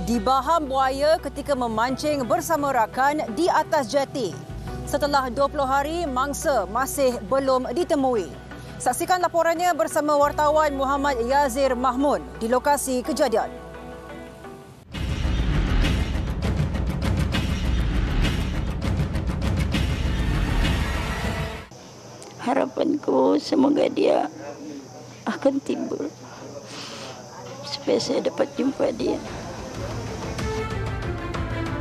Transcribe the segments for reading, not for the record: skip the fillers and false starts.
Dibaham buaya ketika memancing bersama rakan di atas jeti. Setelah 20 hari, mangsa masih belum ditemui. Saksikan laporannya bersama wartawan Muhammad Yazir Mahmud di lokasi kejadian. Harapanku semoga dia akan timbul supaya saya dapat jumpa dia.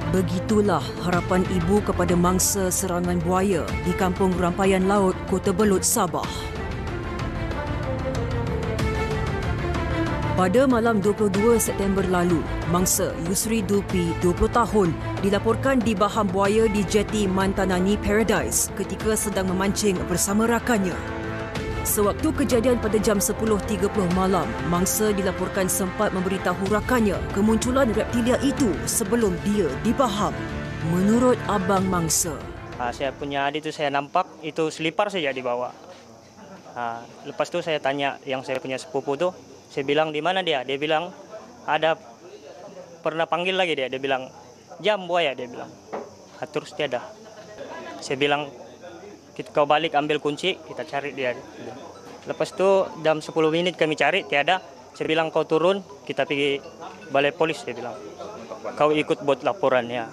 Begitulah harapan ibu kepada mangsa serangan buaya di Kampung Rampayan Laut, Kota Belud, Sabah. Pada malam 22 September lalu, mangsa Yusri Dulpi, 20 tahun, dilaporkan dibaham buaya di jeti Mantanani Paradise ketika sedang memancing bersama rakannya. Sewaktu kejadian pada jam 10.30 malam, mangsa dilaporkan sempat memberitahu rakannya kemunculan reptilia itu sebelum dia dibaham. Menurut abang mangsa, saya punya adik itu saya nampak itu selipar saja dibawa. Lepas tu saya tanya yang saya punya sepupu tu, saya bilang di mana dia? Dia bilang ada, pernah panggil lagi dia bilang jam buaya, dia bilang. Terus tiada. Saya bilang kau balik ambil kunci, kita cari dia. Lepas tu jam 10 menit kami cari, tiada. Saya bilang kau turun, kita pergi balai polis, dia bilang. Kau ikut buat laporan ya.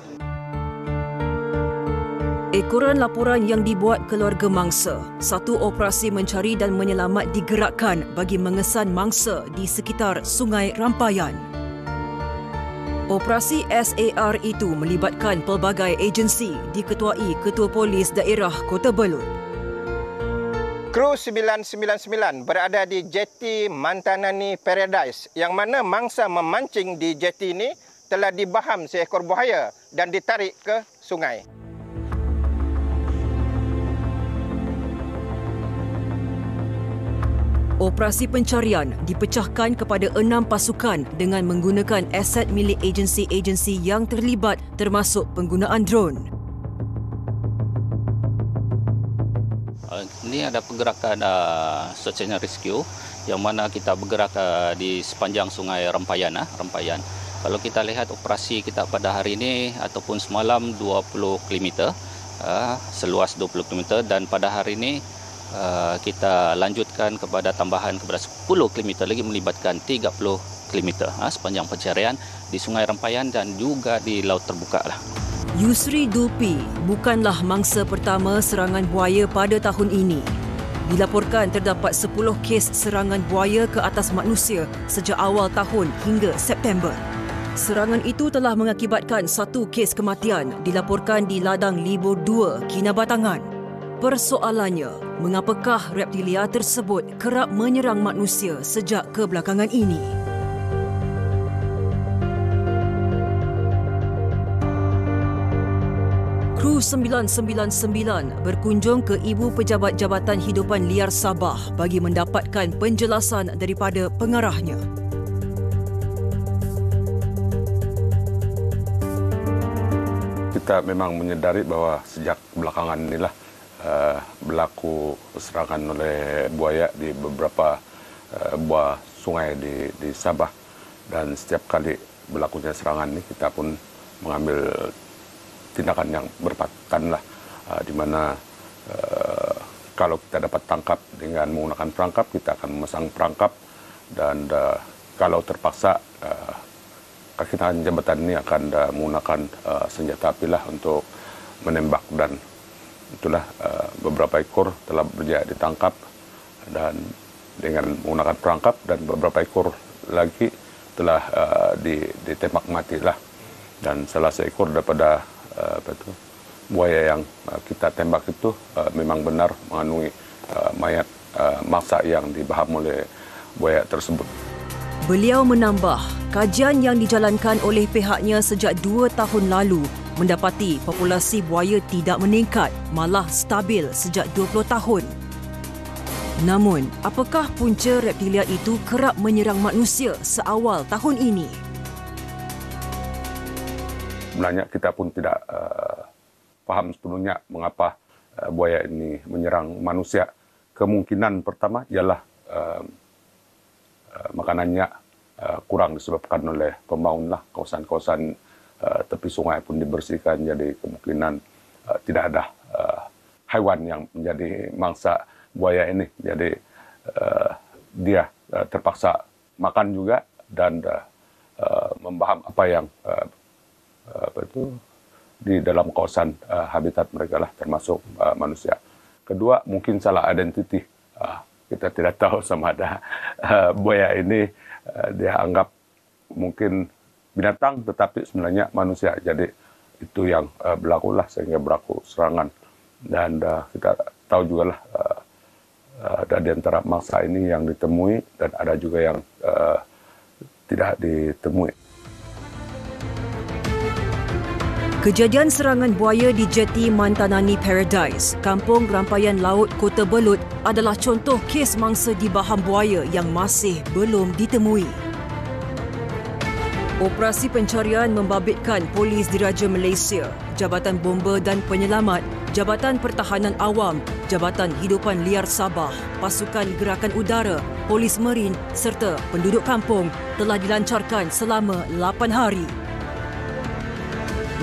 Ekoran laporan yang dibuat keluarga mangsa, satu operasi mencari dan menyelamat digerakkan bagi mengesan mangsa di sekitar Sungai Rampayan. Operasi SAR itu melibatkan pelbagai agensi diketuai Ketua Polis Daerah Kota Belud. Kru 999 berada di jeti Mantanani Paradise yang mana mangsa memancing di jeti ini telah dibaham seekor buaya dan ditarik ke sungai. Operasi pencarian dipecahkan kepada 6 pasukan dengan menggunakan aset milik agensi-agensi yang terlibat termasuk penggunaan drone. Ini ada pergerakan search and rescue yang mana kita bergerak di sepanjang Sungai Rampayan. Kalau kita lihat operasi kita pada hari ini ataupun semalam 20 km, seluas 20 km dan pada hari ini kita lanjutkan kepada tambahan kepada 10 km lagi melibatkan 30 km sepanjang pencarian di Sungai Rampayan dan juga di laut terbuka lah. Yusri Dulpi bukanlah mangsa pertama serangan buaya pada tahun ini. Dilaporkan terdapat 10 kes serangan buaya ke atas manusia sejak awal tahun hingga September. Serangan itu telah mengakibatkan 1 kes kematian dilaporkan di Ladang Libur 2, Kinabatangan. Persoalannya, mengapakah reptilia tersebut kerap menyerang manusia sejak kebelakangan ini? Kru 999 berkunjung ke Ibu Pejabat Jabatan Hidupan Liar Sabah bagi mendapatkan penjelasan daripada pengarahnya. Kita memang menyedari bahawa sejak belakangan inilah berlaku serangan oleh buaya di beberapa buah sungai di Sabah, dan setiap kali berlakunya serangan ini kita pun mengambil tindakan yang berpatutan lah, di mana kalau kita dapat tangkap dengan menggunakan perangkap, kita akan memasang perangkap, dan kalau terpaksa kaki tangan jabatan ini akan menggunakan senjata api lah untuk menembak, dan itulah beberapa ekor telah berjaya ditangkap dan dengan menggunakan perangkap, dan beberapa ekor lagi telah ditembak mati lah, dan salah seekor daripada buaya yang kita tembak itu memang benar mengandungi mayat mangsa yang dibaham oleh buaya tersebut. Beliau menambah, kajian yang dijalankan oleh pihaknya sejak 2 tahun lalu mendapati populasi buaya tidak meningkat, malah stabil sejak 20 tahun. Namun, apakah punca reptilia itu kerap menyerang manusia seawal tahun ini? Sebenarnya kita pun tidak faham sepenuhnya mengapa buaya ini menyerang manusia. Kemungkinan pertama ialah makanannya kurang disebabkan oleh pembangunan. Kawasan-kawasan tepi sungai pun dibersihkan, jadi kemungkinan tidak ada haiwan yang menjadi mangsa buaya ini. Jadi dia terpaksa makan juga dan membaham apa yang di dalam kawasan habitat mereka lah, termasuk manusia. Kedua, mungkin salah identiti. Kita tidak tahu sama ada buaya ini dia anggap mungkin binatang tetapi sebenarnya manusia. Jadi itu yang berlaku lah sehingga berlaku serangan. Dan kita tahu juga lah ada di antara mangsa ini yang ditemui dan ada juga yang tidak ditemui. Kejadian serangan buaya di Jeti Mantanani Paradise, Kampung Rampayan Laut Kota Belud adalah contoh kes mangsa dibaham buaya yang masih belum ditemui. Operasi pencarian membabitkan Polis Diraja Malaysia, Jabatan Bomba dan Penyelamat, Jabatan Pertahanan Awam, Jabatan Hidupan Liar Sabah, Pasukan Gerakan Udara, Polis Marin serta penduduk kampung telah dilancarkan selama 8 hari.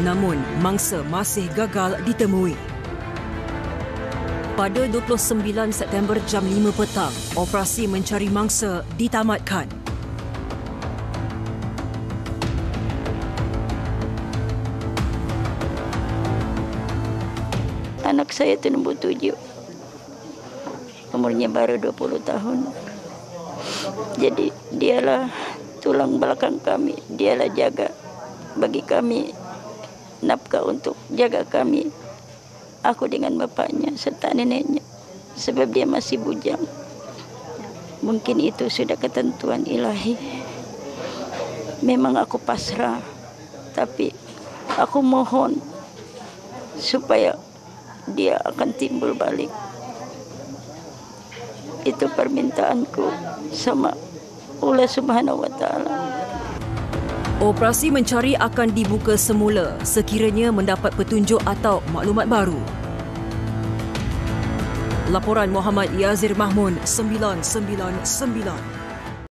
Namun, mangsa masih gagal ditemui. Pada 29 September jam 5 petang, operasi mencari mangsa ditamatkan. Anak saya itu nombor 7. Umurnya baru 20 tahun. Jadi dialah tulang belakang kami. Dialah jaga bagi kami, nafkah untuk jaga kami, aku dengan bapaknya serta neneknya, sebab dia masih bujang. Mungkin itu sudah ketentuan ilahi. Memang aku pasrah, tapi aku mohon supaya dia akan timbul balik. Itu permintaanku sama Allah Subhanahu wa Ta'ala. Operasi mencari akan dibuka semula sekiranya mendapat petunjuk atau maklumat baru. Laporan Muhammad Yazir Mahmun, 999.